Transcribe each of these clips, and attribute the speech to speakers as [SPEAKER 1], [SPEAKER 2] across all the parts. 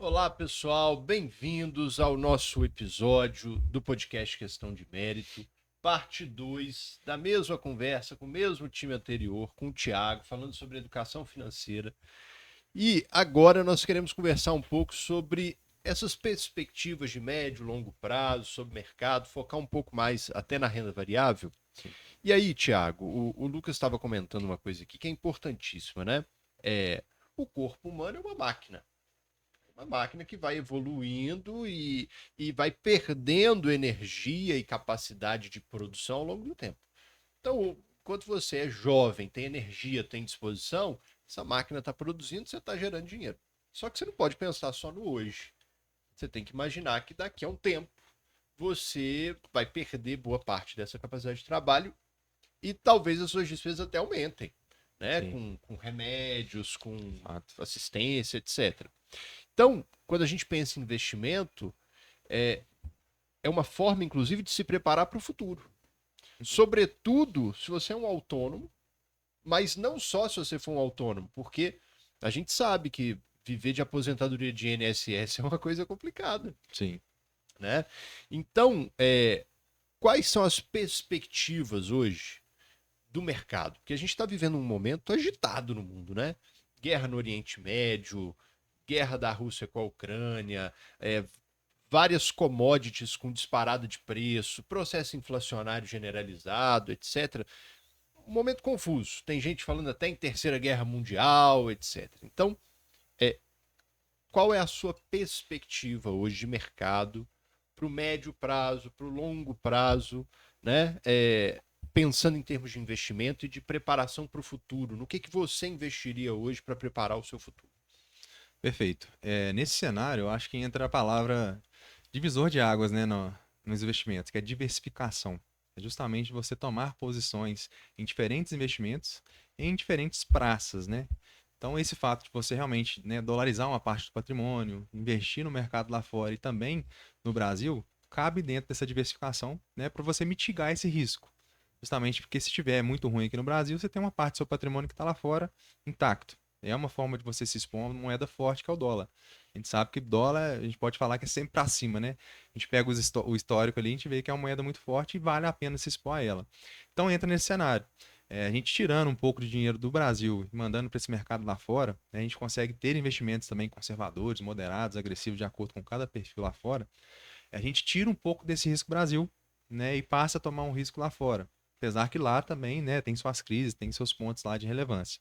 [SPEAKER 1] Olá, pessoal, bem-vindos ao nosso episódio do podcast Questão de Mérito, parte 2 da mesma conversa com o mesmo time anterior, com o Thiago, falando sobre educação financeira. E agora nós queremos conversar um pouco sobre essas perspectivas de médio e longo prazo, sobre mercado, focar um pouco mais até na renda variável.
[SPEAKER 2] Sim.
[SPEAKER 1] E aí, Thiago, o Lucas estava comentando uma coisa aqui que é importantíssima, né? O corpo humano é uma máquina que vai evoluindo e vai perdendo energia e capacidade de produção ao longo do tempo. Então, enquanto você é jovem, tem energia, tem disposição, essa máquina está produzindo, você está gerando dinheiro. Só que você não pode pensar só no hoje. Você tem que imaginar que daqui a um tempo você vai perder boa parte dessa capacidade de trabalho e talvez as suas despesas até aumentem, né?
[SPEAKER 2] Sim,
[SPEAKER 1] Com remédios, com
[SPEAKER 2] fato.
[SPEAKER 1] assistência, etc. Então, quando a gente pensa em investimento, é, é uma forma, inclusive, de se preparar para o futuro. Sobretudo se você é um autônomo, mas não só se você for um autônomo, porque a gente sabe que viver de aposentadoria de INSS é uma coisa complicada,
[SPEAKER 2] Sim.
[SPEAKER 1] né? Então, quais são as perspectivas hoje do mercado? Porque a gente está vivendo um momento agitado no mundo, né? Guerra no Oriente Médio, guerra da Rússia com a Ucrânia, várias commodities com disparada de preço, processo inflacionário generalizado, etc. Um momento confuso. Tem gente falando até em Terceira Guerra Mundial, etc. Então, é, qual é a sua perspectiva hoje de mercado para o médio prazo, para o longo prazo, né? Pensando em termos de investimento e de preparação para o futuro. No que você investiria hoje para preparar o seu futuro?
[SPEAKER 2] Perfeito. Nesse cenário, eu acho que entra a palavra divisor de águas, né, nos investimentos, que é diversificação. É justamente você tomar posições em diferentes investimentos em diferentes praças, né? Então, esse fato de você realmente, né, dolarizar uma parte do patrimônio, investir no mercado lá fora e também no Brasil, cabe dentro dessa diversificação, né, para você mitigar esse risco. Justamente porque se estiver muito ruim aqui no Brasil, você tem uma parte do seu patrimônio que está lá fora intacto. É uma forma de você se expor a uma moeda forte que é o dólar. A gente sabe que dólar, a gente pode falar que é sempre para cima, né? A gente pega o histórico ali, a gente vê que é uma moeda muito forte e vale a pena se expor a ela. Então entra nesse cenário. A gente tirando um pouco de dinheiro do Brasil e mandando para esse mercado lá fora, né, a gente consegue ter investimentos também conservadores, moderados, agressivos, de acordo com cada perfil lá fora. A gente tira um pouco desse risco Brasil, né, e passa a tomar um risco lá fora. Apesar que lá também, né, tem suas crises, tem seus pontos lá de relevância.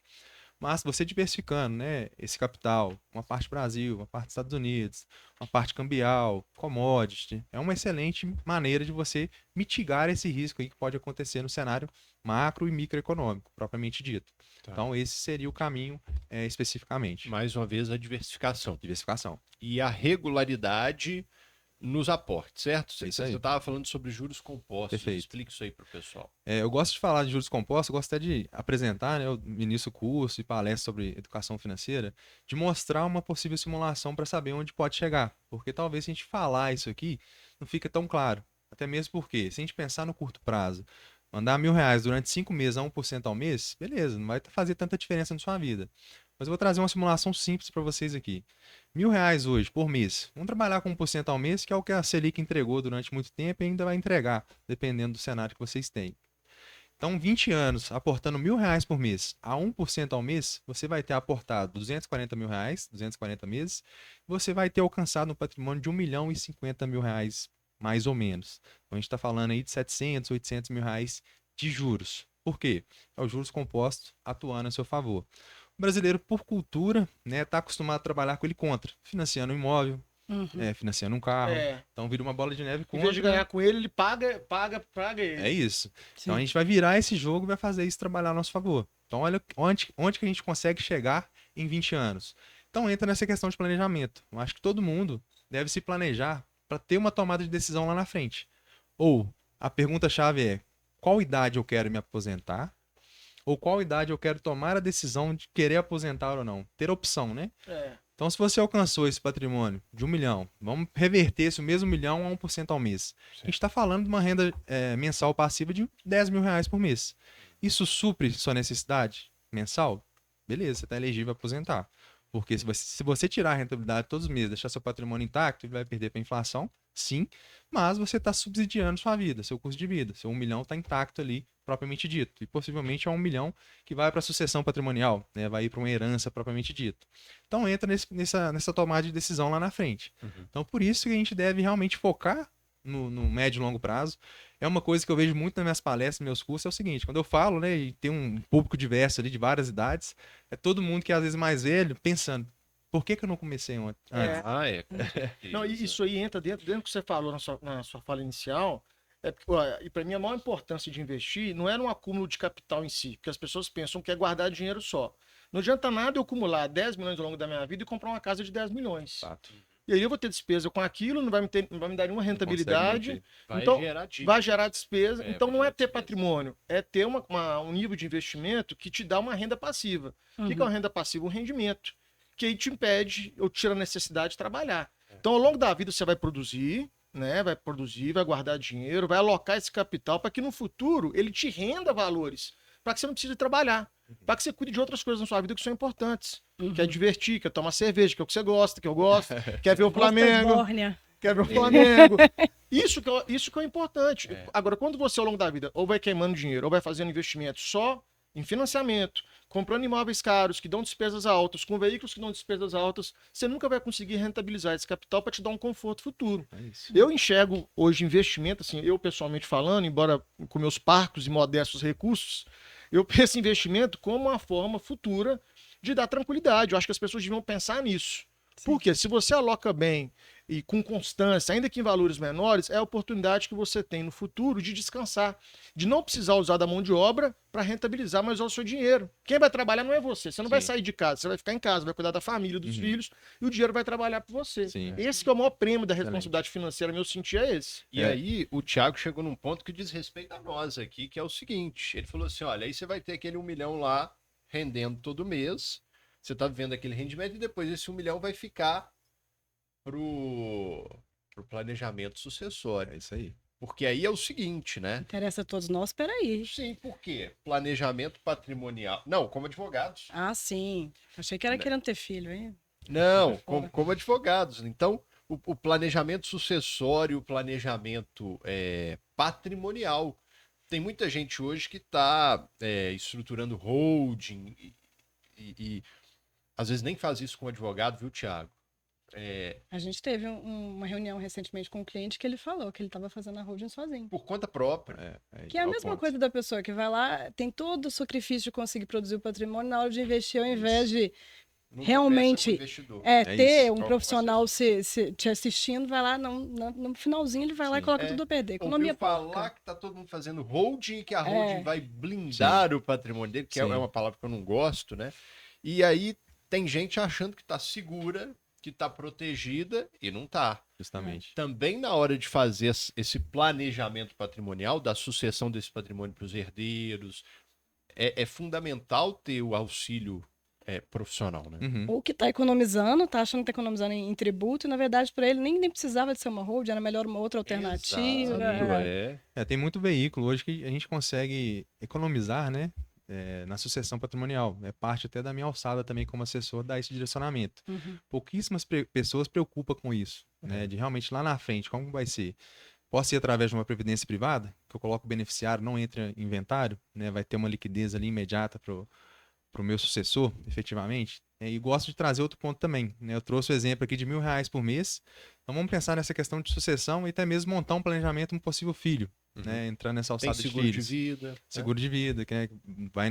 [SPEAKER 2] Mas você diversificando, né, esse capital, uma parte Brasil, uma parte Estados Unidos, uma parte cambial, commodity, é uma excelente maneira de você mitigar esse risco aí que pode acontecer no cenário macro e microeconômico, propriamente dito.
[SPEAKER 1] Tá.
[SPEAKER 2] Então, esse seria o caminho especificamente.
[SPEAKER 1] Mais uma vez, a diversificação.
[SPEAKER 2] Diversificação.
[SPEAKER 1] E a regularidade nos aportes, certo?
[SPEAKER 2] É
[SPEAKER 1] Você
[SPEAKER 2] isso aí.
[SPEAKER 1] estava falando sobre juros compostos.
[SPEAKER 2] Perfeito.
[SPEAKER 1] Explique isso aí para o pessoal.
[SPEAKER 2] Eu gosto de falar de juros compostos, eu gosto até de apresentar, né, eu ministro curso e palestra sobre educação financeira, de mostrar uma possível simulação para saber onde pode chegar. Porque talvez se a gente falar isso aqui, não fica tão claro. Até mesmo porque, se a gente pensar no curto prazo, mandar R$ 1.000 durante 5 meses a 1% ao mês, beleza, não vai fazer tanta diferença na sua vida. Mas eu vou trazer uma simulação simples para vocês aqui. R$ 1.000 hoje, por mês. Vamos trabalhar com 1% ao mês, que é o que a Selic entregou durante muito tempo e ainda vai entregar, dependendo do cenário que vocês têm. Então, 20 anos aportando R$ 1.000 por mês a 1% ao mês, você vai ter aportado R$ 240.000, 240 meses, você vai ter alcançado um patrimônio de R$ 1.050.000, mais ou menos. Então, a gente está falando aí de 700, R$ 800.000 de juros. Por quê? É os juros compostos atuando a seu favor. O brasileiro, por cultura, né, está acostumado a trabalhar com ele contra, financiando um imóvel,
[SPEAKER 3] Uhum.
[SPEAKER 2] financiando um carro.
[SPEAKER 3] É.
[SPEAKER 2] Então, vira uma bola de neve
[SPEAKER 3] Em vez de
[SPEAKER 2] contra.
[SPEAKER 3] ganhar com ele, ele paga
[SPEAKER 2] É
[SPEAKER 3] ele.
[SPEAKER 2] isso. Então a
[SPEAKER 3] Sim.
[SPEAKER 2] gente vai virar esse jogo e vai fazer isso trabalhar a nosso favor. Então olha onde que a gente consegue chegar em 20 anos. Então entra nessa questão de planejamento. Eu acho que todo mundo deve se planejar para ter uma tomada de decisão lá na frente. Ou a pergunta-chave é: qual idade eu quero me aposentar? Ou qual idade eu quero tomar a decisão de querer aposentar ou não? Ter opção, né?
[SPEAKER 3] É.
[SPEAKER 2] Então, se você alcançou esse patrimônio de 1 milhão, vamos reverter esse mesmo milhão a 1% ao mês. A gente está falando de uma renda mensal passiva de R$ 10.000 por mês. Isso supre sua necessidade mensal? Beleza, você está elegível a aposentar. Porque se você tirar a rentabilidade todos os meses, deixar seu patrimônio intacto, ele vai perder para a inflação, sim, mas você está subsidiando sua vida, seu custo de vida. Seu 1 milhão está intacto ali, propriamente dito. E possivelmente é 1 milhão que vai para a sucessão patrimonial, né? Vai ir para uma herança propriamente dito. Então entra nessa tomada de decisão lá na frente. Então por isso que a gente deve realmente focar no médio e longo prazo. É uma coisa que eu vejo muito nas minhas palestras, nos meus cursos, é o seguinte, quando eu falo, né, e tem um público diverso ali de várias idades, é todo mundo que às vezes é mais velho, pensando, por que eu não comecei antes?
[SPEAKER 1] Ah, é.
[SPEAKER 3] Não, e isso aí entra dentro do que você falou na sua fala inicial. E para mim a maior importância de investir não é no acúmulo de capital em si, porque as pessoas pensam que é guardar dinheiro só. Não adianta nada eu acumular 10 milhões ao longo da minha vida e comprar uma casa de 10 milhões.
[SPEAKER 2] Fato.
[SPEAKER 3] E aí eu vou ter despesa com aquilo, não vai me dar nenhuma rentabilidade.
[SPEAKER 1] Vai
[SPEAKER 3] Então,
[SPEAKER 1] gerar dívida.
[SPEAKER 3] vai gerar despesa.
[SPEAKER 1] É,
[SPEAKER 3] Então
[SPEAKER 1] vai
[SPEAKER 3] não é
[SPEAKER 1] gerar
[SPEAKER 3] ter
[SPEAKER 1] despesa.
[SPEAKER 3] patrimônio, é ter um nível de investimento que te dá uma renda passiva. O que é uma renda passiva? Um rendimento. Que aí te impede ou tira a necessidade de trabalhar. Então, ao longo da vida, você vai produzir, né? Vai produzir, vai guardar dinheiro, vai alocar esse capital para que no futuro ele te renda valores, para que você não precise trabalhar, para que você cuide de outras coisas na sua vida que são importantes. Quer divertir, quer tomar cerveja, que é o que você gosta, que eu gosto, quer ver o Flamengo. Quer ver o Flamengo. Isso que é importante. Agora, quando você, ao longo da vida, ou vai queimando dinheiro, ou vai fazendo investimento só em financiamento, comprando imóveis caros, que dão despesas altas, com veículos que dão despesas altas, você nunca vai conseguir rentabilizar esse capital para te dar um conforto futuro.
[SPEAKER 2] É isso.
[SPEAKER 3] Eu enxergo hoje investimento, assim, eu pessoalmente falando, embora com meus parcos e modestos recursos, eu penso em investimento como uma forma futura de dar tranquilidade. Eu acho que as pessoas deviam pensar nisso. Porque se você aloca bem e com constância, ainda que em valores menores, é a oportunidade que você tem no futuro de descansar, de não precisar usar da mão de obra para rentabilizar, mas usar o seu dinheiro. Quem vai trabalhar não é você, você não vai sair de casa, você vai ficar em casa, vai cuidar da família, dos filhos, e o dinheiro vai trabalhar por você.
[SPEAKER 2] Sim.
[SPEAKER 3] Esse que é o maior prêmio da responsabilidade financeira, meu sentir é esse.
[SPEAKER 1] E aí, o Thiago chegou num ponto que diz respeito a nós aqui, que é o seguinte: ele falou assim: olha, aí você vai ter aquele 1 milhão lá rendendo todo mês, você tá vendo aquele rendimento, e depois esse 1 milhão vai ficar pro planejamento sucessório.
[SPEAKER 2] É isso aí.
[SPEAKER 1] Porque aí é o seguinte, né?
[SPEAKER 4] Interessa a todos nós, peraí.
[SPEAKER 1] Sim, por quê? Planejamento patrimonial. Não, como advogados.
[SPEAKER 4] Ah, sim. Achei que era querendo ter filho, hein?
[SPEAKER 1] Não,
[SPEAKER 4] Fora.
[SPEAKER 1] como advogados. Então, o planejamento sucessório, o planejamento patrimonial. Tem muita gente hoje que está estruturando holding e às vezes nem faz isso com advogado, viu, Thiago?
[SPEAKER 4] A gente teve uma reunião recentemente com um cliente que ele falou que ele estava fazendo a holding sozinho.
[SPEAKER 1] Por conta própria.
[SPEAKER 4] Que é a mesma coisa da pessoa que vai lá, tem todo o sacrifício de conseguir produzir o patrimônio, na hora de investir, ao invés de
[SPEAKER 1] Nunca
[SPEAKER 4] realmente
[SPEAKER 1] pensa com o investidor.
[SPEAKER 4] ter
[SPEAKER 2] isso.
[SPEAKER 4] um profissional te assistindo, vai lá, no finalzinho ele vai lá e coloca tudo a perder. Economia
[SPEAKER 1] Ouviu falar
[SPEAKER 4] pouca.
[SPEAKER 1] que tá todo mundo fazendo holding e que a holding vai blindar o patrimônio dele, que é
[SPEAKER 2] Sim.
[SPEAKER 1] uma palavra que eu não gosto, né? E aí tem gente achando que tá segura, que tá protegida e não tá.
[SPEAKER 2] Justamente.
[SPEAKER 1] Também na hora de fazer esse planejamento patrimonial, da sucessão desse patrimônio para os herdeiros, é fundamental ter o auxílio profissional, né?
[SPEAKER 2] Uhum.
[SPEAKER 4] Ou que está economizando, tá achando que está economizando em tributo, e na verdade para ele nem precisava de ser uma holding, era melhor uma outra alternativa.
[SPEAKER 1] Exato,
[SPEAKER 2] Tem muito veículo hoje que a gente consegue economizar, né? Na sucessão patrimonial. É parte até da minha alçada também como assessor dar esse direcionamento.
[SPEAKER 4] Uhum.
[SPEAKER 2] Pouquíssimas pessoas preocupam com isso, né? De realmente lá na frente, como vai ser? Posso ir através de uma previdência privada, que eu coloco o beneficiário, não entra em inventário, né? Vai ter uma liquidez ali imediata para o meu sucessor, efetivamente. E gosto de trazer outro ponto também, né? Eu trouxe o exemplo aqui de R$ 1.000 por mês. Então vamos pensar nessa questão de sucessão e até mesmo montar um planejamento um possível filho, né? Entrar nessa
[SPEAKER 1] Tem
[SPEAKER 2] alçada de
[SPEAKER 1] seguro de
[SPEAKER 2] filhos.
[SPEAKER 1] vida.
[SPEAKER 2] Seguro de vida, que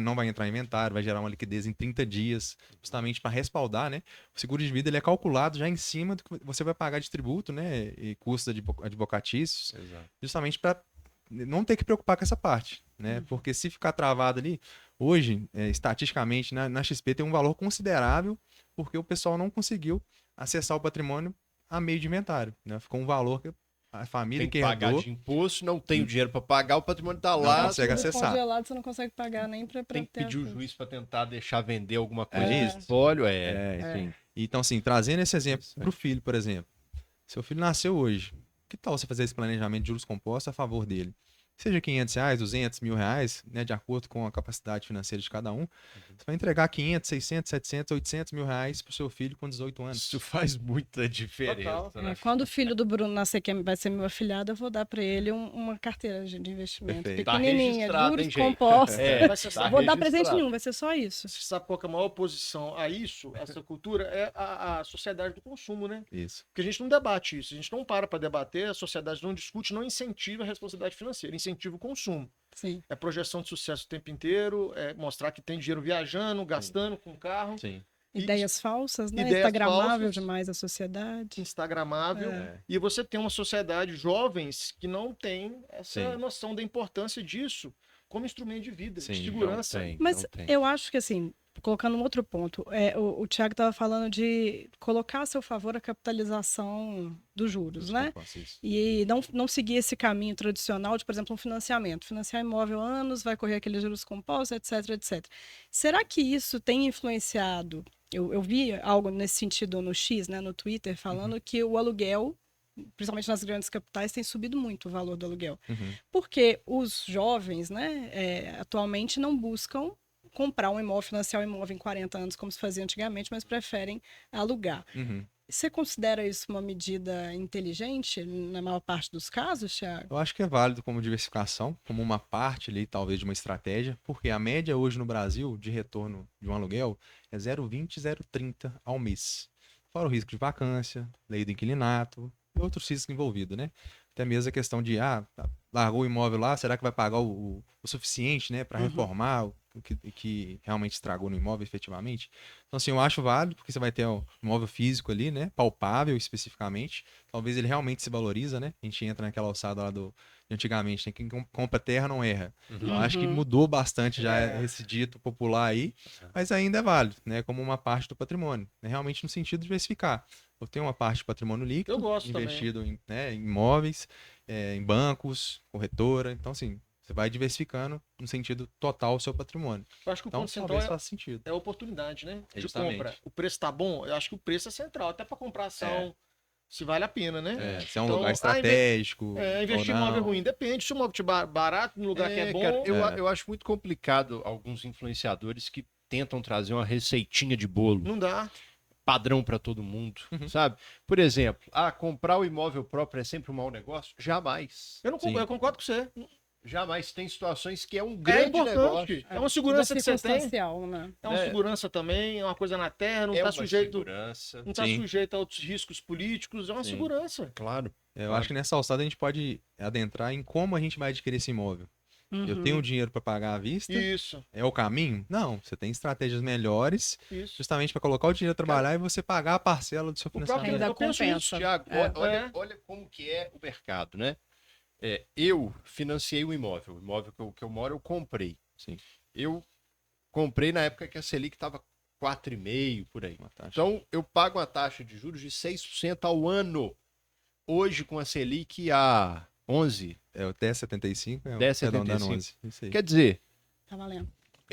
[SPEAKER 2] não vai entrar em inventário, vai gerar uma liquidez em 30 dias, justamente para respaldar, né? O seguro de vida ele é calculado já em cima do que você vai pagar de tributo, né? E custos advocatícios,
[SPEAKER 1] Exato.
[SPEAKER 2] justamente para não ter que preocupar com essa parte, né? Porque se ficar travado ali, hoje, estatisticamente, na XP tem um valor considerável, porque o pessoal não conseguiu acessar o patrimônio a meio de inventário, né? Ficou um valor que a família
[SPEAKER 1] Tem
[SPEAKER 2] que
[SPEAKER 1] que pagar
[SPEAKER 2] herdou
[SPEAKER 1] de imposto, não tem o dinheiro para pagar, o patrimônio tá
[SPEAKER 2] não
[SPEAKER 1] lá.
[SPEAKER 2] consegue
[SPEAKER 4] Tudo
[SPEAKER 2] acessar.
[SPEAKER 4] congelado, você não consegue pagar nem para
[SPEAKER 1] Tem que pedir o juiz para tentar deixar vender alguma coisa
[SPEAKER 2] É
[SPEAKER 1] no
[SPEAKER 2] isso.
[SPEAKER 1] espólio.
[SPEAKER 2] Enfim. Então, assim, trazendo esse exemplo para o filho, por exemplo. Seu filho nasceu hoje. Que tal você fazer esse planejamento de juros compostos a favor dele? seja R$ 500, R$ 200 mil, né, de acordo com a capacidade financeira de cada um, você vai entregar 500, 600, 700, R$ 800 mil pro seu filho com 18 anos.
[SPEAKER 1] Isso faz muita diferença,
[SPEAKER 3] Total.
[SPEAKER 1] né?
[SPEAKER 4] Quando o filho do Bruno nascer, que vai ser meu afilhado, eu vou dar para ele uma carteira de investimento
[SPEAKER 2] Perfeito.
[SPEAKER 1] Tá
[SPEAKER 4] pequenininha,
[SPEAKER 1] registrado,
[SPEAKER 4] juros
[SPEAKER 1] hein, gente?
[SPEAKER 4] compostos.
[SPEAKER 3] Mas você
[SPEAKER 1] Tá
[SPEAKER 3] sabe,
[SPEAKER 4] Vou dar presente
[SPEAKER 1] registrado.
[SPEAKER 4] nenhum, vai ser só isso.
[SPEAKER 3] você sabe qual que é a maior oposição a isso, a essa cultura? É a sociedade do consumo, né?
[SPEAKER 2] Isso.
[SPEAKER 3] Porque a gente não debate isso, a gente não para debater, a sociedade não discute, não incentiva a responsabilidade financeira, incentiva o consumo.
[SPEAKER 4] Sim.
[SPEAKER 3] É projeção de sucesso o tempo inteiro, é mostrar que tem dinheiro viajando, gastando com carro,
[SPEAKER 2] Sim.
[SPEAKER 4] Ideias falsas, né?
[SPEAKER 3] Ideias
[SPEAKER 4] Instagramável
[SPEAKER 3] falsas.
[SPEAKER 4] demais a sociedade.
[SPEAKER 3] instagramável,
[SPEAKER 4] É.
[SPEAKER 3] e você tem uma sociedade jovens que não tem essa
[SPEAKER 2] Sim.
[SPEAKER 3] noção da importância disso como instrumento de vida,
[SPEAKER 2] Sim,
[SPEAKER 3] de
[SPEAKER 2] não
[SPEAKER 3] segurança.
[SPEAKER 4] Mas
[SPEAKER 1] Não tem.
[SPEAKER 4] eu acho que, assim, colocando um outro ponto, o Thiago estava falando de colocar a seu favor a capitalização dos juros, né? E não seguir esse caminho tradicional de, por exemplo, um financiamento. Financiar imóvel há anos, vai correr aqueles juros compostos, etc, etc. Será que isso tem influenciado? Eu vi algo nesse sentido no X, né, no Twitter, falando que o aluguel, principalmente nas grandes capitais, tem subido muito o valor do aluguel.
[SPEAKER 2] Uhum.
[SPEAKER 4] Porque os jovens, né, atualmente não buscam comprar um imóvel, financiar um imóvel em 40 anos, como se fazia antigamente, mas preferem alugar.
[SPEAKER 2] Uhum.
[SPEAKER 4] Você considera isso uma medida inteligente na maior parte dos casos, Thiago?
[SPEAKER 2] Eu acho que é válido como diversificação, como uma parte ali, talvez, de uma estratégia, porque a média hoje no Brasil de retorno de um aluguel é 0,20, 0,30 ao mês. Fora o risco de vacância, lei do inquilinato e outros riscos envolvidos, né? Até mesmo a questão de, largou o imóvel lá, será que vai pagar o suficiente, né, para reformar o que realmente estragou no imóvel efetivamente? Então, assim, eu acho válido, porque você vai ter um imóvel físico ali, né, palpável especificamente. Talvez ele realmente se valoriza, né? A gente entra naquela alçada lá de antigamente, né? Quem compra terra não erra. Eu acho que mudou bastante já esse dito popular aí, mas ainda é válido, né, como uma parte do patrimônio, né, realmente no sentido de diversificar. Eu tenho uma parte de patrimônio líquido,
[SPEAKER 3] Eu gosto
[SPEAKER 2] investido em imóveis, em bancos, corretora. Então, assim, você vai diversificando no sentido total o seu patrimônio.
[SPEAKER 3] Eu acho que o
[SPEAKER 2] Então,
[SPEAKER 3] ponto central
[SPEAKER 2] talvez faça sentido.
[SPEAKER 3] é a oportunidade, né? De
[SPEAKER 2] Justamente.
[SPEAKER 3] compra. O preço tá bom? Eu acho que o preço é central, até para comprar ação, se vale a pena, né?
[SPEAKER 2] Se é um
[SPEAKER 3] Então,
[SPEAKER 2] lugar estratégico.
[SPEAKER 3] investir em
[SPEAKER 2] ou não.
[SPEAKER 3] imóvel ruim, depende. Se o imóvel estiver barato, no lugar que é bom,
[SPEAKER 1] Cara, eu acho muito complicado alguns influenciadores que tentam trazer uma receitinha de bolo
[SPEAKER 3] não dá.
[SPEAKER 1] padrão para todo mundo, sabe? Por exemplo, comprar o imóvel próprio é sempre um mau negócio? Jamais.
[SPEAKER 3] Eu não concordo,
[SPEAKER 2] Sim.
[SPEAKER 3] eu concordo com você.
[SPEAKER 1] Jamais. Tem situações que é um
[SPEAKER 3] É
[SPEAKER 1] grande
[SPEAKER 3] importante.
[SPEAKER 1] negócio.
[SPEAKER 3] É uma segurança que você tem.
[SPEAKER 4] Circunstancial, né?
[SPEAKER 3] É uma segurança também, é uma coisa na terra, não
[SPEAKER 1] É
[SPEAKER 3] está
[SPEAKER 1] uma
[SPEAKER 3] sujeito,
[SPEAKER 1] segurança.
[SPEAKER 3] não tá
[SPEAKER 2] Sim.
[SPEAKER 3] sujeito a outros riscos políticos, é uma
[SPEAKER 2] Sim.
[SPEAKER 3] segurança.
[SPEAKER 1] Claro.
[SPEAKER 2] Eu acho que nessa alçada a gente pode adentrar em como a gente vai adquirir esse imóvel. Eu tenho dinheiro para pagar à vista?
[SPEAKER 3] Isso,
[SPEAKER 2] É o caminho? Não. Você tem estratégias melhores
[SPEAKER 3] isso.
[SPEAKER 2] justamente para colocar o dinheiro a trabalhar e você pagar a parcela do seu
[SPEAKER 3] próprio-
[SPEAKER 2] financiamento.
[SPEAKER 4] Ainda
[SPEAKER 3] eu penso isso,
[SPEAKER 4] compensa.
[SPEAKER 1] Tiago,
[SPEAKER 3] É.
[SPEAKER 1] olha como que é o mercado, né? Eu financiei o imóvel. O imóvel que eu moro, eu comprei.
[SPEAKER 2] Sim.
[SPEAKER 1] Eu comprei na época que a Selic estava 4,5% por aí.
[SPEAKER 2] Uma taxa.
[SPEAKER 1] Então, eu pago uma taxa de juros de 6% ao ano. Hoje, com a Selic a 11%.
[SPEAKER 2] O 10,75 é o
[SPEAKER 1] 10,75.
[SPEAKER 2] arredondando 11. Isso aí.
[SPEAKER 1] Quer dizer,
[SPEAKER 4] Tá valendo.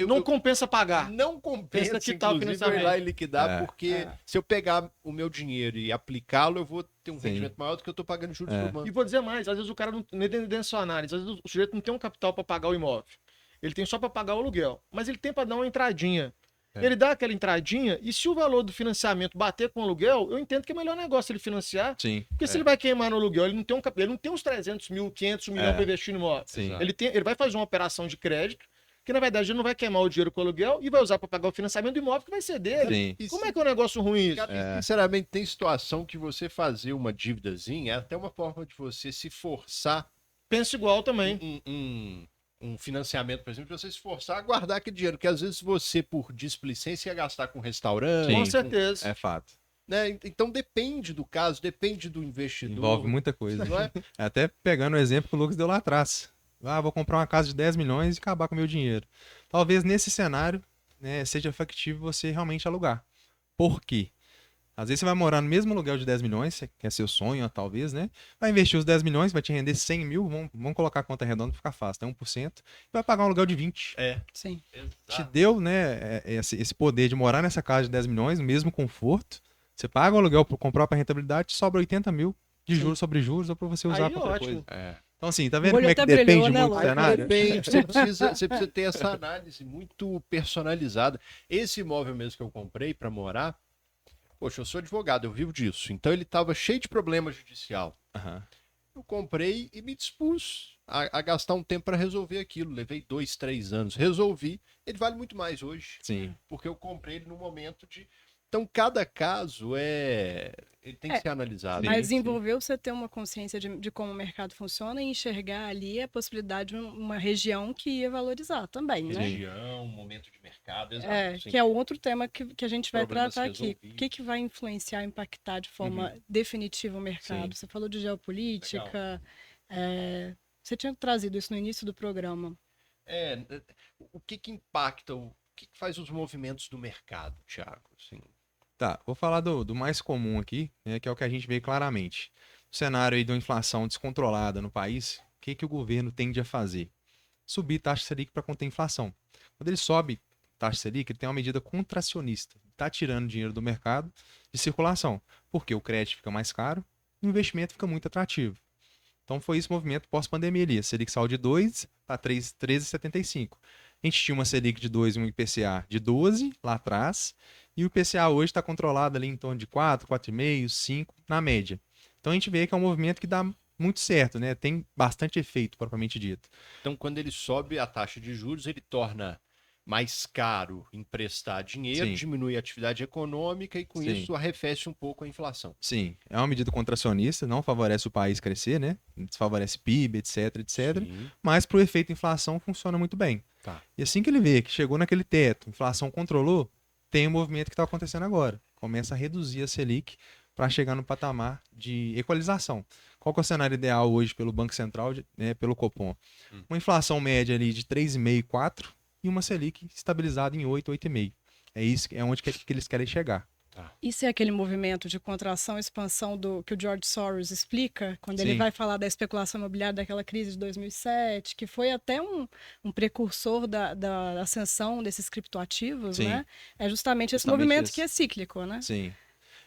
[SPEAKER 3] Não compensa pagar.
[SPEAKER 1] não compensa
[SPEAKER 3] Pensa que tá o
[SPEAKER 1] inclusive, eu ir
[SPEAKER 3] financiamento.
[SPEAKER 1] lá e liquidar,
[SPEAKER 2] É.
[SPEAKER 1] porque se eu pegar o meu dinheiro e aplicá-lo, eu vou ter um
[SPEAKER 2] Sim.
[SPEAKER 1] rendimento maior do que eu estou pagando de juros
[SPEAKER 2] É.
[SPEAKER 1] do banco.
[SPEAKER 3] E vou dizer mais, às vezes o cara não nem dentro da sua análise, às vezes o sujeito não tem um capital para pagar o imóvel. Ele tem só para pagar o aluguel, mas ele tem para dar uma entradinha. Ele dá aquela entradinha e se o valor do financiamento bater com o aluguel, eu entendo que é melhor negócio ele financiar,
[SPEAKER 2] Sim.
[SPEAKER 3] porque se ele vai queimar no aluguel, ele não tem ele não tem uns 300 mil, 500 milhões para investir no imóvel.
[SPEAKER 2] Sim.
[SPEAKER 3] Ele vai fazer uma operação de crédito, que na verdade ele não vai queimar o dinheiro com o aluguel e vai usar para pagar o financiamento do imóvel que vai ser dele.
[SPEAKER 2] Sim.
[SPEAKER 1] E
[SPEAKER 3] Como é que é um negócio ruim isso?
[SPEAKER 1] Cara, sinceramente, tem situação que você fazer uma dívidazinha é até uma forma de você se forçar
[SPEAKER 3] Pensa igual também.
[SPEAKER 1] um financiamento, por exemplo, de você se forçar a guardar aquele dinheiro, que às vezes você, por displicência, ia gastar com restaurante,
[SPEAKER 2] Sim.
[SPEAKER 3] Com certeza.
[SPEAKER 2] É fato.
[SPEAKER 1] né? Então depende do caso, depende do investidor.
[SPEAKER 2] Envolve muita coisa.
[SPEAKER 1] Não é?
[SPEAKER 2] Até pegando o exemplo que o Lucas deu lá atrás. Vou comprar uma casa de 10 milhões e acabar com o meu dinheiro. Talvez nesse cenário, né, seja factível você realmente alugar. Por quê? Às vezes você vai morar no mesmo aluguel de 10 milhões, que é seu sonho, talvez, né? Vai investir os 10 milhões, vai te render 100 mil, vamos colocar a conta redonda para ficar fácil, né? 1%, e vai pagar um aluguel de 20.
[SPEAKER 4] Sim.
[SPEAKER 2] Te deu, né, esse poder de morar nessa casa de 10 milhões, no mesmo conforto. Você paga o aluguel com própria rentabilidade, sobra 80 mil de juros sobre juros, ou para você usar
[SPEAKER 3] Aí
[SPEAKER 2] para outra
[SPEAKER 3] ótimo.
[SPEAKER 2] coisa. Então, assim, tá
[SPEAKER 4] O
[SPEAKER 2] vendo
[SPEAKER 4] olho
[SPEAKER 2] como é que
[SPEAKER 4] até brilhou,
[SPEAKER 2] depende
[SPEAKER 4] né,
[SPEAKER 2] muito do
[SPEAKER 4] Lu?
[SPEAKER 2] cenário?
[SPEAKER 1] Depende, você precisa ter essa análise muito personalizada. Esse imóvel mesmo que eu comprei para morar, poxa, eu sou advogado, eu vivo disso. Então ele estava cheio de problema judicial.
[SPEAKER 2] Aham.
[SPEAKER 1] Eu comprei e me dispus a gastar um tempo para resolver aquilo. Levei 2, 3 anos. Resolvi. Ele vale muito mais hoje,
[SPEAKER 2] Sim,
[SPEAKER 1] porque eu comprei ele no momento de. Então, cada caso ele tem que
[SPEAKER 4] É,
[SPEAKER 1] ser analisado.
[SPEAKER 2] Sim,
[SPEAKER 4] Mas
[SPEAKER 2] sim.
[SPEAKER 4] envolveu você ter uma consciência de como o mercado funciona e enxergar ali a possibilidade de uma região que ia valorizar também, né?
[SPEAKER 1] Região, momento de mercado, exato. Sim.
[SPEAKER 4] Que é o outro tema que a gente vai
[SPEAKER 1] Problemas
[SPEAKER 4] tratar aqui. O
[SPEAKER 1] resolvidos.
[SPEAKER 4] que vai influenciar, impactar de forma definitiva o mercado?
[SPEAKER 2] Sim.
[SPEAKER 4] Você falou de geopolítica, você tinha trazido isso no início do programa.
[SPEAKER 1] É, o que impacta, o que faz os movimentos do mercado, Thiago? Assim,
[SPEAKER 2] Tá, vou falar do mais comum aqui, né, que é o que a gente vê claramente. O cenário aí de uma inflação descontrolada no país, o que o governo tende a fazer? Subir taxa Selic para conter a inflação. Quando ele sobe taxa Selic, ele tem uma medida contracionista. Está tirando dinheiro do mercado de circulação, porque o crédito fica mais caro e o investimento fica muito atrativo. Então foi esse movimento pós-pandemia ali. A Selic saiu de 2 para 13,75. A gente tinha uma Selic de 2 e um IPCA de 12 lá atrás, e o IPCA hoje está controlado ali em torno de 4, 4,5, 5 na média. Então a gente vê que é um movimento que dá muito certo, né? Tem bastante efeito, propriamente dito.
[SPEAKER 1] então, quando ele sobe a taxa de juros, ele torna mais caro emprestar dinheiro,
[SPEAKER 2] Sim,
[SPEAKER 1] diminui a atividade econômica e, com
[SPEAKER 2] sim.
[SPEAKER 1] isso, arrefece um pouco a inflação.
[SPEAKER 2] Sim, é uma medida contracionista, não favorece o país crescer, né? Desfavorece PIB, etc, etc.
[SPEAKER 1] Sim,
[SPEAKER 2] Mas para o efeito inflação funciona muito bem.
[SPEAKER 1] tá.
[SPEAKER 2] E assim que ele vê que chegou naquele teto, inflação controlou, tem o movimento que está acontecendo agora. Começa a reduzir a Selic para chegar no patamar de equalização. Qual que é o cenário ideal hoje pelo Banco Central, né, pelo Copom? Uma inflação média ali de 3,5, 4 e uma Selic estabilizada em 8, 8,5. É isso, é onde que eles querem chegar.
[SPEAKER 4] Isso é aquele movimento de contração e expansão que o George Soros explica, quando ele
[SPEAKER 2] Sim.
[SPEAKER 4] vai falar da especulação imobiliária daquela crise de 2007, que foi até um precursor da ascensão desses criptoativos,
[SPEAKER 2] Sim.
[SPEAKER 4] né? É justamente esse
[SPEAKER 2] Justamente
[SPEAKER 4] movimento
[SPEAKER 2] esse.
[SPEAKER 4] que é cíclico, né?
[SPEAKER 2] Sim.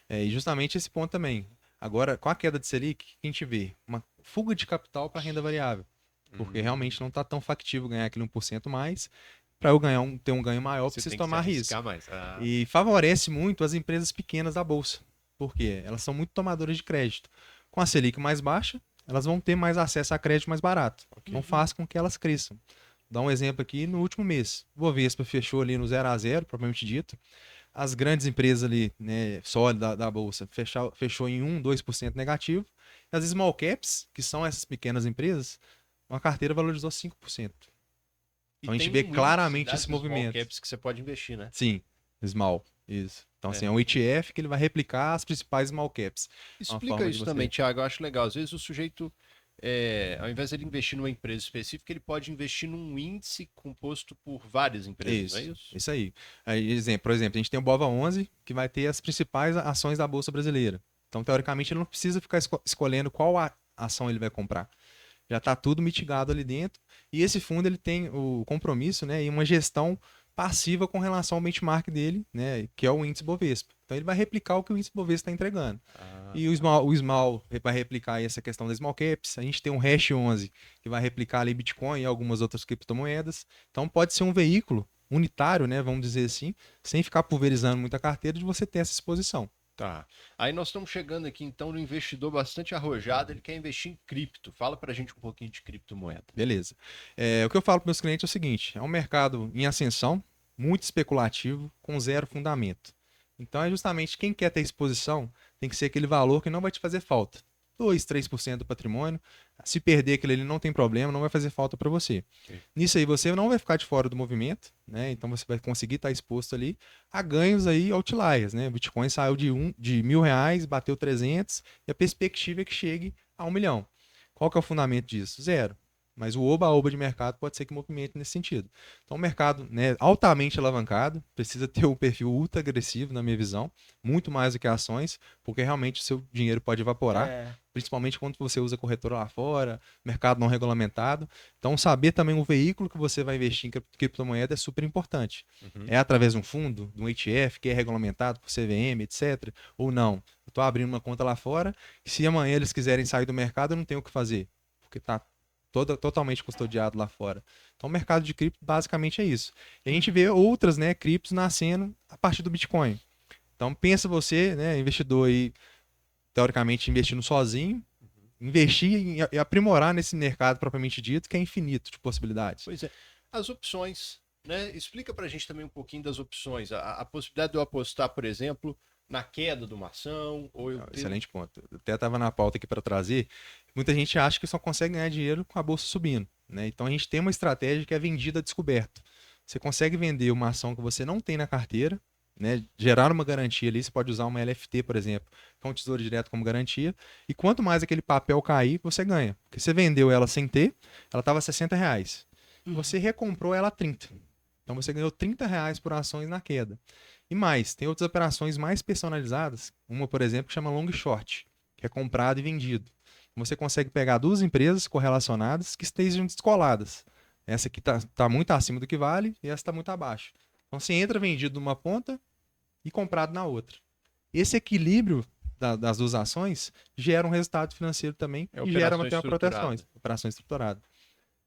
[SPEAKER 2] E justamente esse ponto também. Agora, com a queda de Selic, a gente vê uma fuga de capital para renda variável. Porque realmente não está tão factível ganhar aquele 1% mais. Para eu ter um ganho maior, eu
[SPEAKER 1] Você
[SPEAKER 2] preciso
[SPEAKER 1] tem que se
[SPEAKER 2] tomar risco.
[SPEAKER 1] arriscar mais. Ah,
[SPEAKER 2] E favorece muito as empresas pequenas da Bolsa. Porque elas são muito tomadoras de crédito. Com a Selic mais baixa, elas vão ter mais acesso a crédito mais barato. Não faz com que elas cresçam. Vou dar um exemplo aqui, no último mês. O Bovespa fechou ali no 0 a 0, propriamente dito. As grandes empresas ali, né, sólidas da Bolsa, fechou em 1, 2% negativo. E as small caps, que são essas pequenas empresas, uma carteira valorizou 5%. Então a gente vê claramente esse movimento.
[SPEAKER 1] caps que você pode investir, né?
[SPEAKER 2] Sim, small, isso. Então, assim, é um ETF que ele vai replicar as principais small caps.
[SPEAKER 1] Explica
[SPEAKER 2] forma de
[SPEAKER 1] isso
[SPEAKER 2] você-
[SPEAKER 1] também, Thiago. Eu acho legal. Às vezes o sujeito, ao invés de ele investir numa empresa específica, ele pode investir num índice composto por várias empresas, não é isso?
[SPEAKER 2] Isso aí. Por exemplo, a gente tem o BOVA11, que vai ter as principais ações da Bolsa Brasileira. Então, teoricamente, ele não precisa ficar escolhendo qual ação ele vai comprar. Já está tudo mitigado ali dentro. E esse fundo ele tem o compromisso, né, e uma gestão passiva com relação ao benchmark dele, né, que é o índice Bovespa. Então ele vai replicar o que o índice Bovespa está entregando. E o small vai replicar aí essa questão das small caps. A gente tem um Hash 11 que vai replicar ali Bitcoin e algumas outras criptomoedas. Então pode ser um veículo unitário, né, vamos dizer assim, sem ficar pulverizando muita carteira, de você ter essa exposição.
[SPEAKER 1] Tá. Aí nós estamos chegando aqui então no investidor bastante arrojado, ele quer investir em cripto. Fala pra gente um pouquinho de criptomoeda.
[SPEAKER 2] Beleza. O que eu falo para meus clientes é o seguinte: é um mercado em ascensão, muito especulativo, com zero fundamento. Então é justamente quem quer ter exposição tem que ser aquele valor que não vai te fazer falta. 2, 3% do patrimônio. Se perder aquilo ali não tem problema, não vai fazer falta para você.
[SPEAKER 1] Ok.
[SPEAKER 2] Nisso aí você não vai ficar de fora do movimento, né? Então você vai conseguir estar exposto ali a ganhos aí outliers, né? O Bitcoin saiu de R$ 1.000, bateu 300 e a perspectiva é que chegue a 1 milhão. Qual que é o fundamento disso? Zero. Mas o oba-oba de mercado pode ser que movimente nesse sentido. Então, o mercado, né, altamente alavancado, precisa ter um perfil ultra agressivo, na minha visão, muito mais do que ações, porque realmente o seu dinheiro pode evaporar, principalmente quando você usa corretora lá fora, mercado não regulamentado. Então, saber também o veículo que você vai investir em criptomoeda é super importante. É através de um fundo, de um ETF que é regulamentado por CVM, etc. Ou não. Eu estou abrindo uma conta lá fora e se amanhã eles quiserem sair do mercado, eu não tenho o que fazer, porque está totalmente custodiado lá fora. Então o mercado de cripto basicamente é isso. E a gente vê outras, né, criptos nascendo a partir do Bitcoin. Então pensa você, né, investidor aí, teoricamente investindo sozinho, investir e aprimorar nesse mercado propriamente dito, que é infinito de possibilidades.
[SPEAKER 1] Pois é. As opções, né? Explica pra gente também um pouquinho das opções. A possibilidade de eu apostar, por exemplo, na queda de uma ação, ou eu
[SPEAKER 2] Excelente ponto. Eu até estava na pauta aqui para trazer. Muita gente acha que só consegue ganhar dinheiro com a bolsa subindo, né? Então a gente tem uma estratégia que é vendida a descoberto. Você consegue vender uma ação que você não tem na carteira, né? Gerar uma garantia ali. Você pode usar uma LFT, por exemplo, que é um tesouro direto como garantia. E quanto mais aquele papel cair, você ganha. Porque você vendeu ela sem ter, ela estava R$60. Você recomprou ela a 30. Então você ganhou R$30 por ações na queda. E mais, tem outras operações mais personalizadas. Uma, por exemplo, que chama long short, que é comprado e vendido. Você consegue pegar duas empresas correlacionadas que estejam descoladas. Essa aqui está muito acima do que vale e essa está muito abaixo. Então você entra vendido numa ponta e comprado na outra. Esse equilíbrio das duas ações gera um resultado financeiro também e gera até uma proteção. Operação estruturada.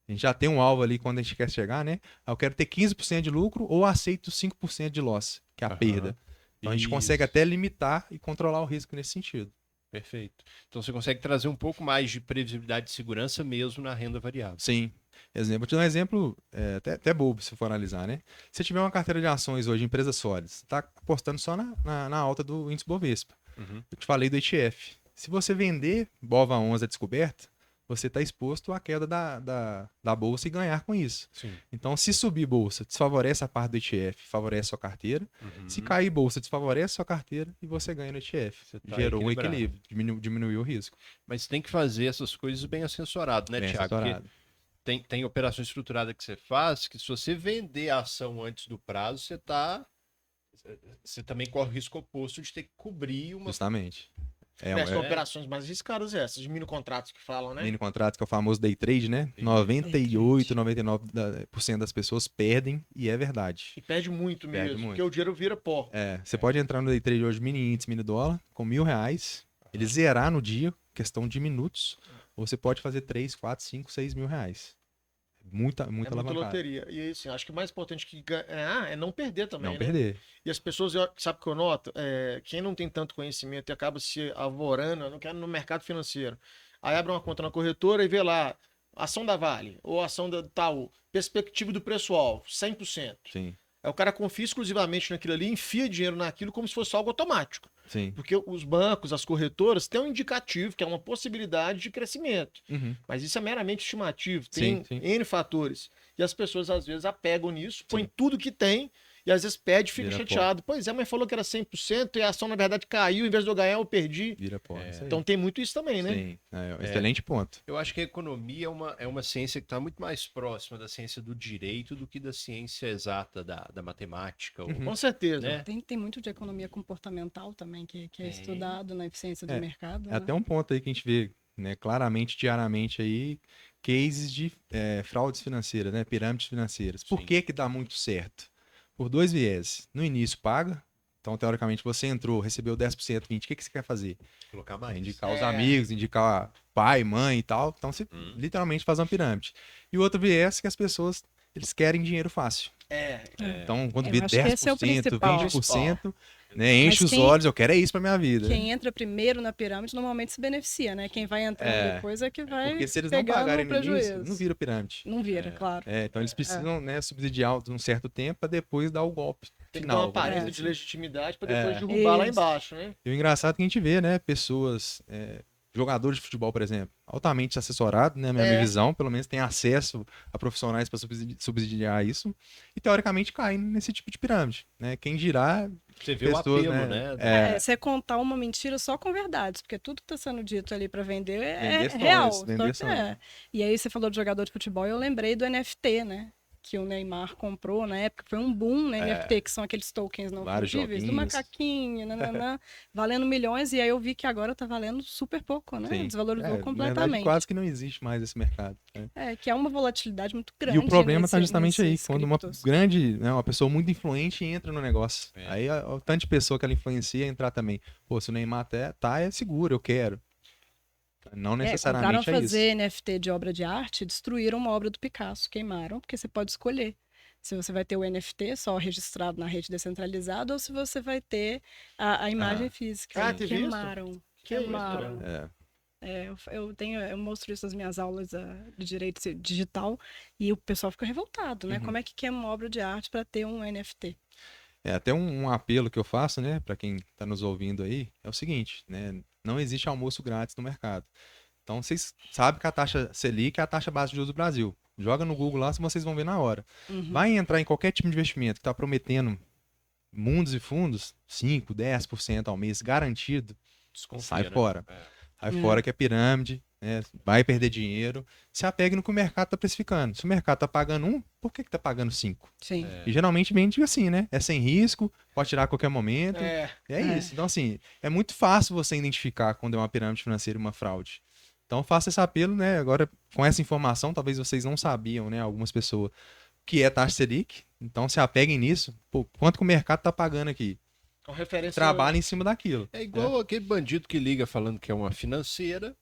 [SPEAKER 2] A gente já tem um alvo ali quando a gente quer chegar, né? Eu quero ter 15% de lucro ou aceito 5% de loss, que é a perda. Então a gente consegue até limitar e controlar o risco nesse sentido.
[SPEAKER 1] Perfeito. Então você consegue trazer um pouco mais de previsibilidade e segurança mesmo na renda variável.
[SPEAKER 2] Sim. Vou te dar um exemplo até bobo, se for analisar, né? Se você tiver uma carteira de ações hoje, empresas sólidas, você está apostando só na alta do índice Bovespa. Eu te falei do ETF. Se você vender BOVA11 a descoberta, você está exposto à queda da bolsa e ganhar com isso.
[SPEAKER 1] Sim.
[SPEAKER 2] Então, se subir bolsa, desfavorece a parte do ETF, favorece a sua carteira. Se cair bolsa, desfavorece a sua carteira e você ganha no ETF. Gerou um equilíbrio, diminuiu o risco.
[SPEAKER 1] Mas tem que fazer essas coisas bem assessorado, né, Thiago? Porque tem operação estruturada que você faz, que se você vender a ação antes do prazo, você também corre o risco oposto de ter que cobrir uma...
[SPEAKER 2] Justamente.
[SPEAKER 3] São operações mais arriscadas essas, de mini contratos que falam, né?
[SPEAKER 2] Mini contrato, que é o famoso day trade, né? 98, 99% das pessoas perdem e é verdade.
[SPEAKER 3] E perde muito mesmo, porque o dinheiro vira pó.
[SPEAKER 2] Você pode entrar no day trade hoje, mini índice, mini dólar, com R$1.000, ele zerar no dia, questão de minutos, ou você pode fazer 3, 4, 5, 6 mil reais. Muita alavancada.
[SPEAKER 3] Loteria. E assim, acho que o mais importante que ganhar é não perder também,
[SPEAKER 2] Não perder.
[SPEAKER 3] E as pessoas, sabe o que eu noto? Quem não tem tanto conhecimento e acaba se avorando, eu não quero no mercado financeiro. Aí abre uma conta na corretora e vê lá, ação da Vale, ou ação da Itaú, perspectiva do preço-alvo, 100%.
[SPEAKER 2] Sim.
[SPEAKER 3] Aí o cara confia exclusivamente naquilo ali, enfia dinheiro naquilo como se fosse algo automático.
[SPEAKER 2] Sim.
[SPEAKER 3] Porque os bancos, as corretoras, têm um indicativo, que é uma possibilidade de crescimento. Mas isso é meramente estimativo, tem N fatores. E as pessoas, às vezes, apegam nisso, põem tudo que tem, e às vezes pede e fica chateado. Pois é, mas falou que era 100% e a ação, na verdade, caiu, em vez de eu ganhar, eu perdi.
[SPEAKER 2] Vira pó.
[SPEAKER 3] Então tem muito isso também, né?
[SPEAKER 2] Sim, excelente ponto.
[SPEAKER 1] Eu acho que a economia é uma ciência que está muito mais próxima da ciência do direito do que da ciência exata da matemática.
[SPEAKER 3] Com certeza.
[SPEAKER 1] Né?
[SPEAKER 4] Tem muito de economia comportamental também, que é estudado na eficiência do mercado.
[SPEAKER 2] É até um ponto aí que a gente vê, né, claramente, diariamente aí, cases de fraudes financeiras, né, pirâmides financeiras. Por que dá muito certo? Por dois viés. No início paga, então teoricamente você entrou, recebeu 10%, 20%, o que você quer fazer?
[SPEAKER 1] Colocar mais.
[SPEAKER 2] Indicar os amigos, indicar pai, mãe e tal. Então você literalmente faz uma pirâmide. E o outro viés é que as pessoas, eles querem dinheiro fácil. Então quando vê 10%, 20%, né, enche os olhos, eu quero isso pra minha vida.
[SPEAKER 4] Quem entra primeiro na pirâmide normalmente se beneficia, né? Quem vai entrando depois é que vai
[SPEAKER 2] porque se eles não pagarem no início, não vira pirâmide.
[SPEAKER 4] Não vira, claro.
[SPEAKER 2] Então eles precisam subsidiar um certo tempo para depois dar o golpe
[SPEAKER 3] Tem que
[SPEAKER 2] final.
[SPEAKER 3] dar uma aparência de legitimidade para depois derrubar lá embaixo, né?
[SPEAKER 2] E o engraçado é que a gente vê, né, pessoas... jogadores de futebol, por exemplo, altamente assessorado, né? Minha visão, pelo menos tem acesso a profissionais para subsidiar isso e teoricamente caem nesse tipo de pirâmide, né? Quem dirá
[SPEAKER 1] você vê pessoas, o apelo, né?
[SPEAKER 4] Você contar uma mentira só com verdades, porque tudo que está sendo dito ali para vender é real. E aí você falou de jogador de futebol, eu lembrei do NFT, né? Que o Neymar comprou na época, foi um boom, né? NFT, que são aqueles tokens não fungíveis, do macaquinho, valendo milhões, e aí eu vi que agora tá valendo super pouco, né? Desvalorizou completamente.
[SPEAKER 2] Na verdade, quase que não existe mais esse mercado.
[SPEAKER 4] Que é uma volatilidade muito grande.
[SPEAKER 2] E o problema tá justamente aí, quando uma pessoa muito influente entra no negócio. Aí o tanto de pessoa que ela influencia entrar também. Pô, se o Neymar até tá, é seguro, eu quero. Não
[SPEAKER 4] Compraram
[SPEAKER 2] necessariamente é isso.
[SPEAKER 4] fazer NFT de obra de arte, destruíram uma obra do Picasso, queimaram, porque você pode escolher se você vai ter o NFT só registrado na rede descentralizada ou se você vai ter a imagem física.
[SPEAKER 3] ativista?
[SPEAKER 4] Queimaram.
[SPEAKER 3] Que isso,
[SPEAKER 4] Queimaram.
[SPEAKER 3] cara?
[SPEAKER 4] Eu mostro isso nas minhas aulas de direito digital e o pessoal fica revoltado, né? Como é que queima uma obra de arte para ter um NFT?
[SPEAKER 2] Até um apelo que eu faço, né, para quem está nos ouvindo aí, é o seguinte, né, não existe almoço grátis no mercado. Então, vocês sabem que a taxa Selic é a taxa básica de juros do Brasil. Joga no Google lá, se vocês vão ver na hora. Vai entrar em qualquer tipo de investimento que está prometendo mundos e fundos, 5, 10% ao mês garantido,
[SPEAKER 1] Desconfia,
[SPEAKER 2] sai
[SPEAKER 1] né?
[SPEAKER 2] fora. Sai fora que é pirâmide, né? Vai perder dinheiro. Se apegue no que o mercado está precificando. Se o mercado está pagando 1, por que está pagando 5?
[SPEAKER 4] Sim.
[SPEAKER 2] E geralmente vende assim, né? É sem risco, pode tirar a qualquer momento.
[SPEAKER 3] É.
[SPEAKER 2] Isso. Então, assim, é muito fácil você identificar quando é uma pirâmide financeira e uma fraude. Então, faça esse apelo, né? Agora, com essa informação, talvez vocês não sabiam, né? Algumas pessoas, que é taxa Selic. Então, se apeguem nisso. Pô, quanto que o mercado está pagando aqui?
[SPEAKER 3] Com referência...
[SPEAKER 2] Trabalha em cima daquilo.
[SPEAKER 1] É igual aquele bandido que liga falando que é uma financeira,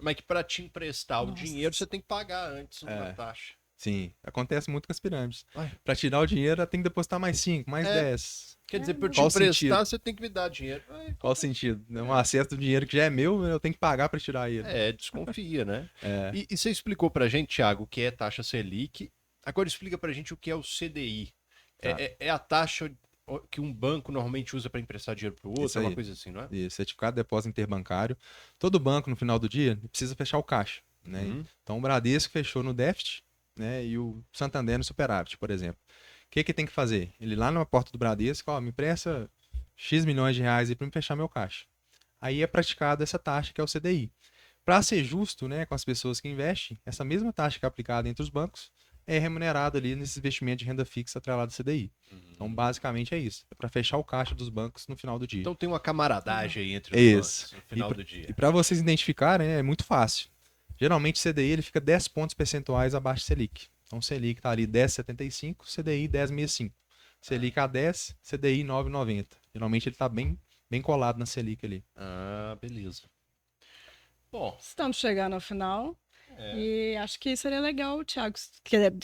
[SPEAKER 1] mas que para te emprestar o dinheiro você tem que pagar antes uma taxa.
[SPEAKER 2] Sim, acontece muito com as pirâmides.
[SPEAKER 1] Ai.
[SPEAKER 2] Para tirar o dinheiro, tem que depositar mais 5, mais 10.
[SPEAKER 1] Quer dizer, para eu te
[SPEAKER 2] Qual
[SPEAKER 1] emprestar,
[SPEAKER 2] sentido?
[SPEAKER 1] você tem que me dar dinheiro.
[SPEAKER 2] Qual o sentido? Um acesso do dinheiro que já é meu, eu tenho que pagar para tirar ele.
[SPEAKER 1] Desconfia, né? E você explicou pra gente, Thiago, o que é taxa Selic. Agora explica pra gente o que é o CDI.
[SPEAKER 2] Tá.
[SPEAKER 1] É a taxa que um banco normalmente usa para emprestar dinheiro para o outro,
[SPEAKER 2] Isso
[SPEAKER 1] é uma
[SPEAKER 2] aí.
[SPEAKER 1] coisa assim, não é?
[SPEAKER 2] Isso, certificado de depósito interbancário. Todo banco, no final do dia, precisa fechar o caixa. Né? Então, o Bradesco fechou no déficit, né? E o Santander no superávit, por exemplo. O que tem que fazer? Ele lá na porta do Bradesco, me empresta X milhões de reais para me fechar meu caixa. Aí é praticada essa taxa que é o CDI. Para ser justo, né, com as pessoas que investem, essa mesma taxa que é aplicada entre os bancos é remunerada ali nesse investimento de renda fixa atrelado ao CDI. Então, basicamente é isso. É para fechar o caixa dos bancos no final do dia.
[SPEAKER 1] Então tem uma camaradagem aí entre os bancos no final do dia.
[SPEAKER 2] E para vocês identificarem, é muito fácil. Geralmente o CDI ele fica 10 pontos percentuais abaixo do Selic. Então, o Selic está ali 10,75, CDI 10,65. Selic a 10, CDI 9,90. Geralmente ele está bem colado na Selic ali.
[SPEAKER 1] Ah, beleza. Bom,
[SPEAKER 4] Estamos chegando ao final. E acho que seria legal, Thiago, se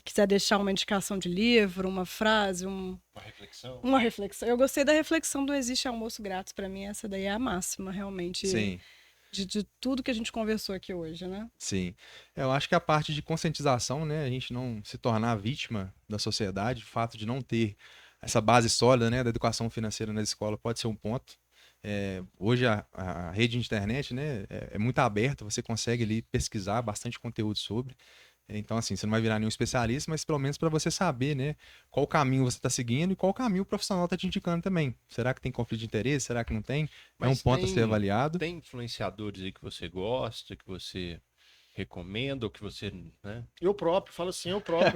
[SPEAKER 4] quiser deixar uma indicação de livro, uma frase,
[SPEAKER 1] uma reflexão.
[SPEAKER 4] uma reflexão. Eu gostei da reflexão do Existe Almoço Grátis. Para mim, essa daí é a máxima, realmente.
[SPEAKER 2] Sim.
[SPEAKER 4] De tudo que a gente conversou aqui hoje, né?
[SPEAKER 2] Sim. Eu acho que a parte de conscientização, né? A gente não se tornar vítima da sociedade, o fato de não ter essa base sólida, né, da educação financeira na escola pode ser um ponto. Hoje a rede de internet, né, é muito aberta, você consegue ali pesquisar bastante conteúdo sobre. Então, assim, você não vai virar nenhum especialista, mas pelo menos para você saber, né, qual caminho você está seguindo e qual caminho o profissional está te indicando também. Será que tem conflito de interesse? Será que não tem?
[SPEAKER 1] Mas
[SPEAKER 2] é um ponto a ser avaliado.
[SPEAKER 1] Tem influenciadores aí que você gosta, que você recomenda ou que você, né?
[SPEAKER 3] Eu próprio, falo assim, eu próprio.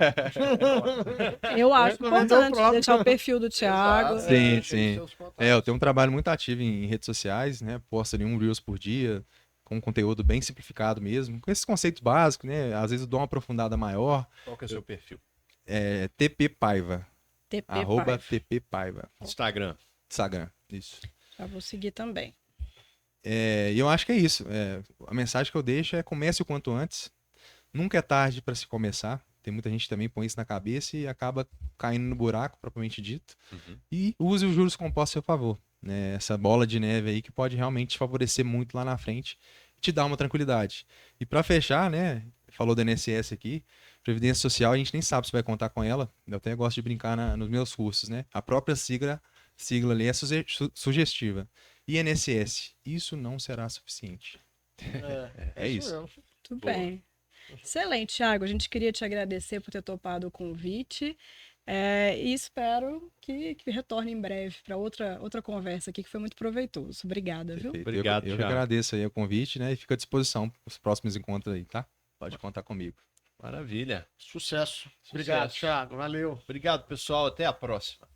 [SPEAKER 4] Eu acho
[SPEAKER 3] Recomendo
[SPEAKER 4] importante
[SPEAKER 3] próprio.
[SPEAKER 4] deixar o perfil do Thiago.
[SPEAKER 1] Exato.
[SPEAKER 2] Sim,
[SPEAKER 1] Tem
[SPEAKER 2] sim.
[SPEAKER 1] seus contatos.
[SPEAKER 2] Eu tenho um trabalho muito ativo em redes sociais, né? Posto ali um Reels por dia, com conteúdo bem simplificado mesmo, com esses conceitos básicos, né? Às vezes eu dou uma aprofundada maior.
[SPEAKER 1] Qual que é o seu perfil?
[SPEAKER 2] TP Paiva.
[SPEAKER 4] TP
[SPEAKER 2] Arroba
[SPEAKER 4] Paiva.
[SPEAKER 2] TP Paiva.
[SPEAKER 1] Instagram.
[SPEAKER 2] Instagram, isso.
[SPEAKER 4] Já vou seguir também.
[SPEAKER 2] E eu acho que é isso. A mensagem que eu deixo é comece o quanto antes. Nunca é tarde para se começar. Tem muita gente que também põe isso na cabeça e acaba caindo no buraco, propriamente dito. E use os juros compostos a seu favor. Né? Essa bola de neve aí que pode realmente te favorecer muito lá na frente e te dar uma tranquilidade. E para fechar, né? Falou da INSS aqui, Previdência Social, a gente nem sabe se vai contar com ela. Eu até gosto de brincar nos meus cursos, né? A própria sigla ali é sugestiva. INSS, isso não será suficiente. É isso.
[SPEAKER 3] mesmo.
[SPEAKER 4] Tudo bem. Excelente, Thiago. A gente queria te agradecer por ter topado o convite. E espero que retorne em breve para outra conversa aqui, que foi muito proveitoso. Obrigada, viu?
[SPEAKER 2] Perfeito.
[SPEAKER 1] Obrigado,
[SPEAKER 2] eu que
[SPEAKER 1] Thiago.
[SPEAKER 2] agradeço aí o convite, né? E fico à disposição para os próximos encontros aí, tá? Pode contar comigo.
[SPEAKER 1] Maravilha.
[SPEAKER 3] Sucesso. Obrigado, Thiago. Valeu.
[SPEAKER 1] Obrigado, pessoal. Até a próxima.